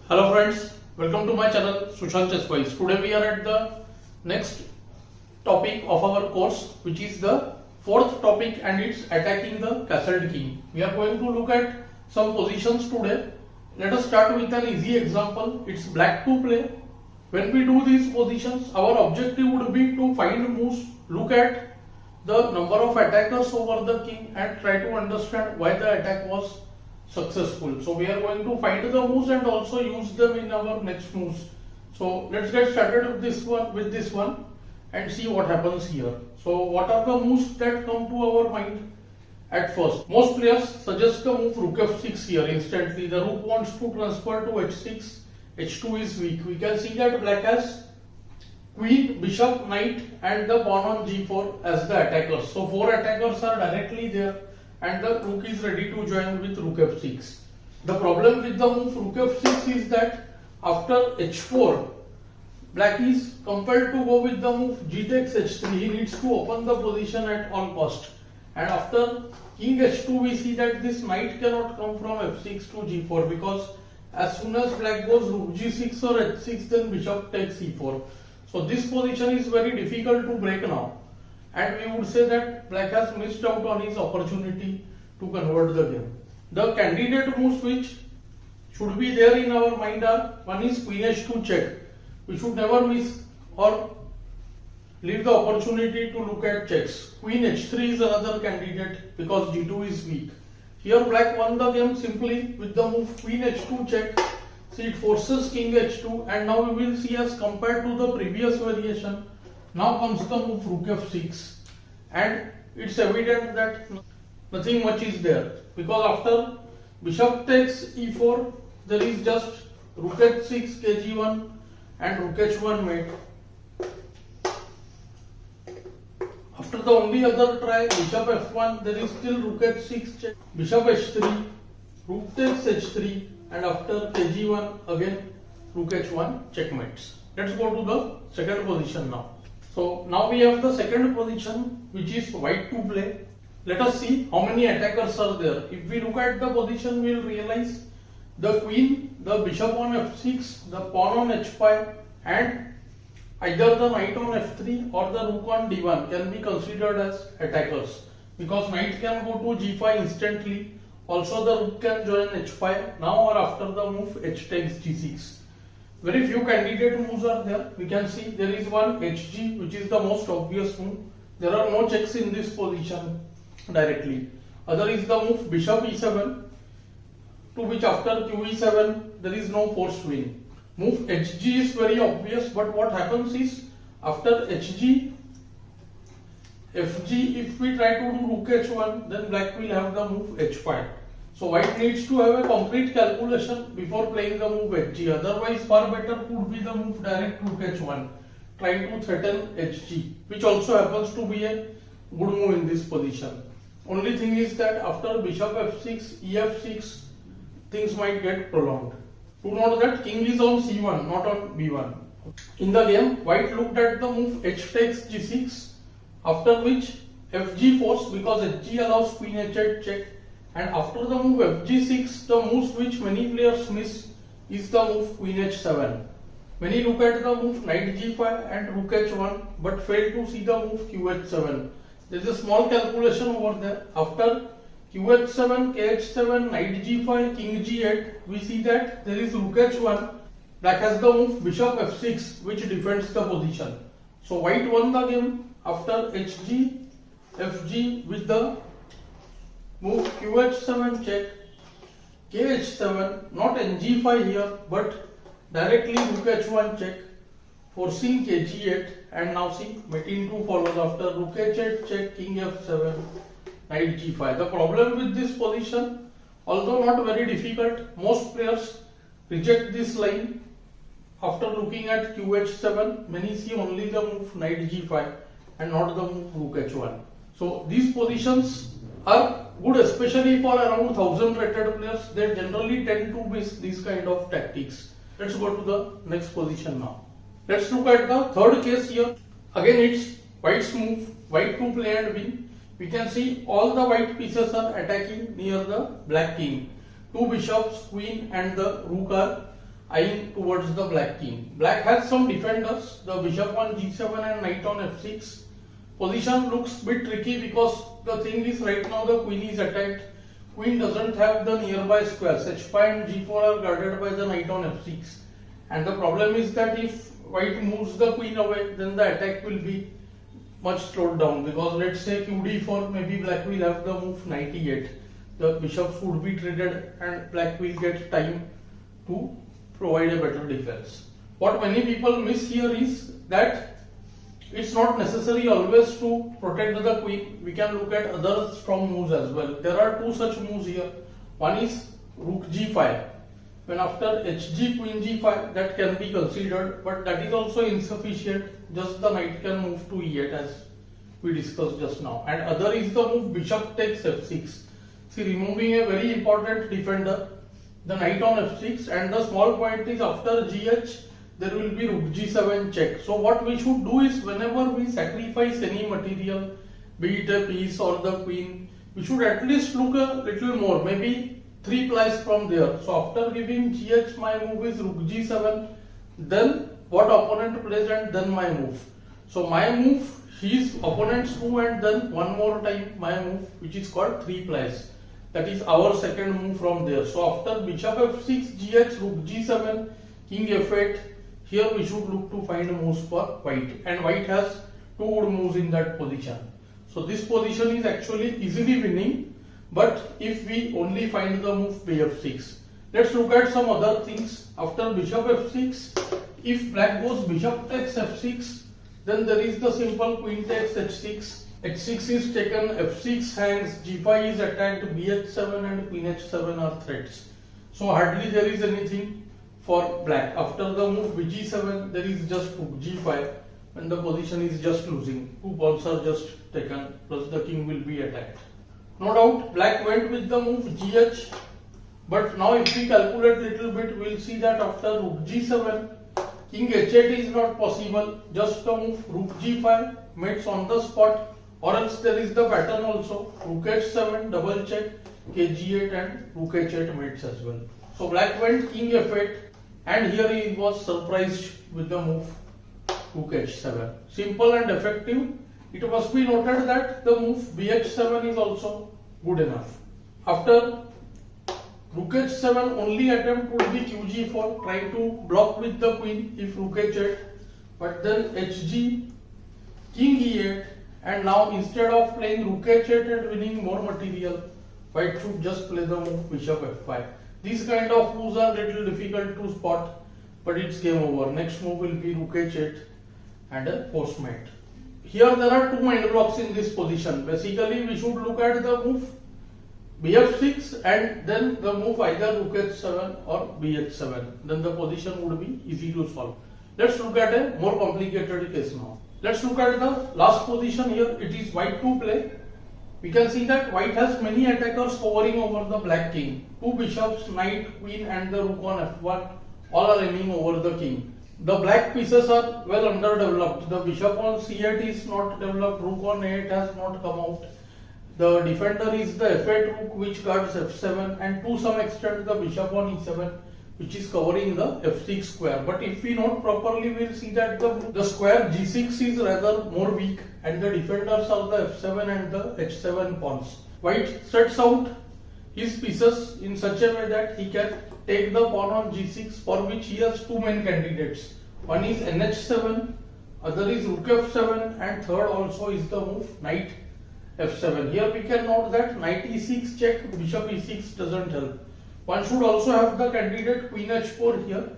Hello friends, welcome to my channel Sushant. Today we are at the next topic of our course, which is the fourth topic, and it's attacking the castled king. We are going to look at some positions today. Let us start with an easy example. It's black to play. When we do these positions, our objective would be to find moves, look at the number of attackers over the king and try to understand why the attack was successful. So we are going to find the moves and also use them in our next moves. So let's get started with this one and see what happens here. So what are the moves that come to our mind at first? Most players suggest the move rook f6 here instantly. The rook wants to transfer to h6. h2 is weak. We can see that black has queen, bishop, knight and the pawn on g4 as the attackers. So four attackers are directly there and the rook is ready to join with rook f6. The problem with the move rook f6 is that after h4, black is compelled to go with the move g takes h3. He needs to open the position at all cost. And after king h2, we see that this knight cannot come from f6 to g4 because as soon as black goes rook g6 or h6, then bishop takes e4. So this position is very difficult to break now. And we would say that black has missed out on his opportunity to convert the game. The candidate moves which should be there in our mind are, one is queen h2 check. We should never miss or leave the opportunity to look at checks. Queen h3 is another candidate because g2 is weak. Here black won the game simply with the move queen h2 check. See, it forces king h2 and now we will see as compared to the previous variation. Now comes the move rook f6 and it's evident that nothing much is there because after bishop takes e4 there is just rook h6 kg1 and rook h1 mate. After the only other try bishop f1 there is still rook h6 check, bishop h3, rook takes h3 and after kg1 again rook h1 checkmates. Let's go to the second position now. So now we have the second position which is white to play. Let us see how many attackers are there. If we look at the position, we will realize the queen, the bishop on f6, the pawn on h5 and either the knight on f3 or the rook on d1 can be considered as attackers because knight can go to g5 instantly. Also the rook can join h5 now or after the move h takes g6. Very few candidate moves are there. We can see there is one hg which is the most obvious move. There are no checks in this position directly. Other is the move bishop e7 to which after qe7 there is no forced win. Move hg is very obvious, but what happens is after hg, fg, if we try to do rook h1 then black will have the move h5. So white needs to have a complete calculation before playing the move hg. Otherwise far better could be the move direct rook h1 trying to threaten hg, which also happens to be a good move in this position. Only thing is that after bishop f6, ef6 things might get prolonged. To note that king is on c1 not on b1. In the game white looked at the move h takes g6 after which fg forced because hg allows queen h8 check. And after the move fg6, the moves which many players miss is the move queen h7. Many look at the move knight g5 and rook h1 but fail to see the move qh7. There is a small calculation over there. After qh7, kh7, knight g5, king g8, we see that there is rook h1. Black has the move bishop f6 which defends the position. So white won the game after hg, fg with the move qh7 check, kh7, not ng5 here but directly rook h1 check, forcing kg8 and now see mate in 2 follows after rook h8 check, king f7, knight g5. The problem with this position, although not very difficult, most players reject this line after looking at qh7. Many see only the move knight g5 and not the move rook h1. So these positions are good especially for around 1000 rated players. They generally tend to miss these kind of tactics. Let's go to the next position now. Let's look at the third case here. Again it's white's move, white to play and win. We can see all the white pieces are attacking near the black king. Two bishops, queen and the rook are eyeing towards the black king. Black has some defenders, the bishop on g7 and knight on f6. Position looks bit tricky because the thing is right now the queen is attacked. Queen doesn't have the nearby squares. h5 and g4 are guarded by the knight on f6. And the problem is that if white moves the queen away, then the attack will be much slowed down, because let's say qd4, maybe black will have the move knight e8. The bishops would be traded and black will get time to provide a better defense. What many people miss here is that it's not necessary always to protect the queen. We can look at other strong moves as well. There are two such moves here. One is rook g5. When after hg, queen g5, that can be considered, but that is also insufficient. Just the knight can move to e8 as we discussed just now. And other is the move bishop takes f6. See, removing a very important defender, the knight on f6, and the small point is after gh, there will be rook g7 check. So what we should do is, whenever we sacrifice any material, be it a piece or the queen, we should at least look a little more, maybe 3 plies from there. So after giving gh, my move is rook g7, then what opponent plays and then my move. So my move, his opponent's move, and then one more time my move, which is called 3 plies. That is our second move from there. So after bishop f6, gh, rook g7, king f8, here we should look to find moves for white, and white has two good moves in that position. So this position is actually easily winning, but if we only find the move bf6. Let's look at some other things. After bishop f6, if black goes bishop takes f6, then there is the simple queen takes h6. h6 is taken, f6 hangs, g5 is attacked, bh7 and queen h7 are threats. So hardly there is anything for black. After the move bg7, there is just rook g5, and the position is just losing. Two pawns are just taken, plus the king will be attacked. No doubt black went with the move gh, but now if we calculate little bit, we will see that after rook g7, king h8 is not possible. Just the move rook g5, mates on the spot, or else there is the pattern also, rook h7, double check, kg8 and rook h8 mates as well. So black went king f8, and here he was surprised with the move rook h7. Simple and effective. It must be noted that the move bh7 is also good enough. After rook h7, only attempt would be qg4, try to block with the queen if rook h8, but then hg, king e8, and now instead of playing rook h8 and winning more material, white should just play the move bishop f5. These kind of moves are little difficult to spot, but it's game over. Next move will be rook h8 and a postmate. Here there are two mind blocks in this position. Basically we should look at the move bf6 and then the move either rook h7 or bh7. Then the position would be easy to solve. Let's look at a more complicated case now. Let's look at the last position here. It is white to play. We can see that white has many attackers hovering over the black king. Two bishops, knight, queen and the rook on f1, all are aiming over the king. The black pieces are well underdeveloped. The bishop on c8 is not developed, rook on a8 has not come out. The defender is the f8 rook which guards f7, and to some extent the bishop on e7 which is covering the f6 square. But if we note properly, we will see that the square g6 is rather more weak, and the defenders are the f7 and the h7 pawns. White sets out his pieces in such a way that he can take the pawn on g6, for which he has two main candidates. One is nh7, other is rook f7, and third also is the move knight f7. Here we can note that knight e6 check, bishop e6 doesn't help. One should also have the candidate queen h4 here,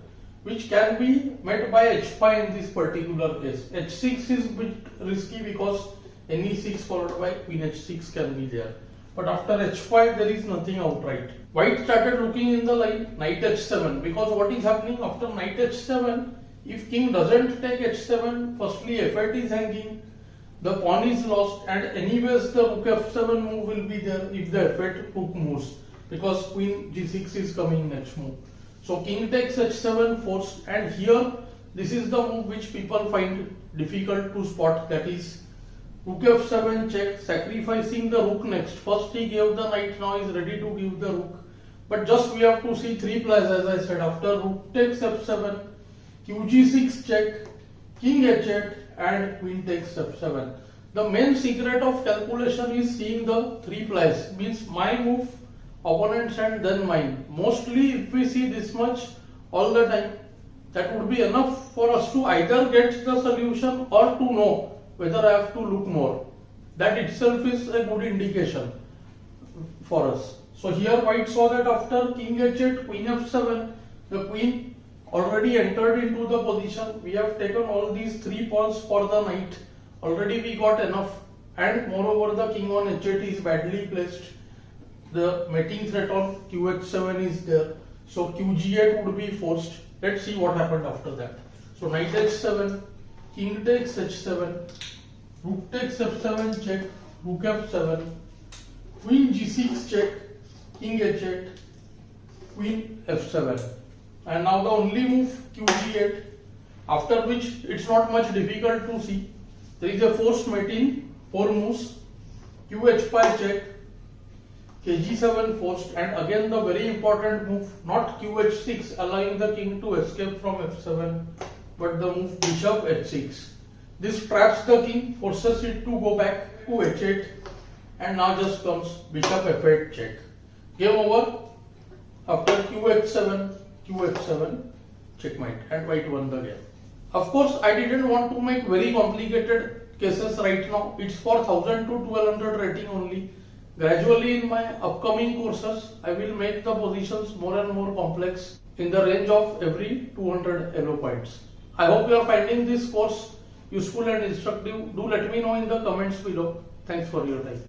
which can be met by h5 in this particular case. h6 is a bit risky because ne6 followed by queen h6 can be there. But after h5 there is nothing outright. White started looking in the line knight h7, because what is happening after knight h7, if king doesn't take h7, firstly f8 is hanging, the pawn is lost, and anyways the rook f7 move will be there if the f8 rook moves, because queen g6 is coming next move. So king takes h7 forced, and here this is the move which people find difficult to spot, that is rook f7 check, sacrificing the rook next. First he gave the knight, now is ready to give the rook. but just we have to see 3 plays as I said. After rook takes f7, qg6 check, king h8 and queen takes f7. The main secret of calculation is seeing the 3 plays, means my move, opponent's and then mine. Mostly if we see this much all the time, that would be enough for us to either get the solution or to know whether I have to look more. That itself is a good indication for us. So here white saw that after king h8, queen f7, the queen already entered into the position. We have taken all these 3 pawns for the knight. Already we got enough, and moreover the king on h8 is badly placed. The mating threat on qh7 is there. So qg8 would be forced. Let's see what happened after that. So knight h7, king takes h7, rook takes f7 check, rook f7, queen g6 check, king h8, queen f7. And now the only move qg8, after which it's not much difficult to see. There is a forced mating, 4 moves, qh5 check, kg7 forced, and again the very important move, not qh6 allowing the king to escape from f7, but the move bishop h6. This traps the king, forces it to go back to h8, and now just comes bishop f8 check. Game over. After qh7 checkmate, and white won the game. Of course, I didn't want to make very complicated cases right now. It's for 1000 to 1200 rating only. Gradually in my upcoming courses, I will make the positions more and more complex in the range of every 200 ELO points. I hope you are finding this course useful and instructive. Do let me know in the comments below. Thanks for your time.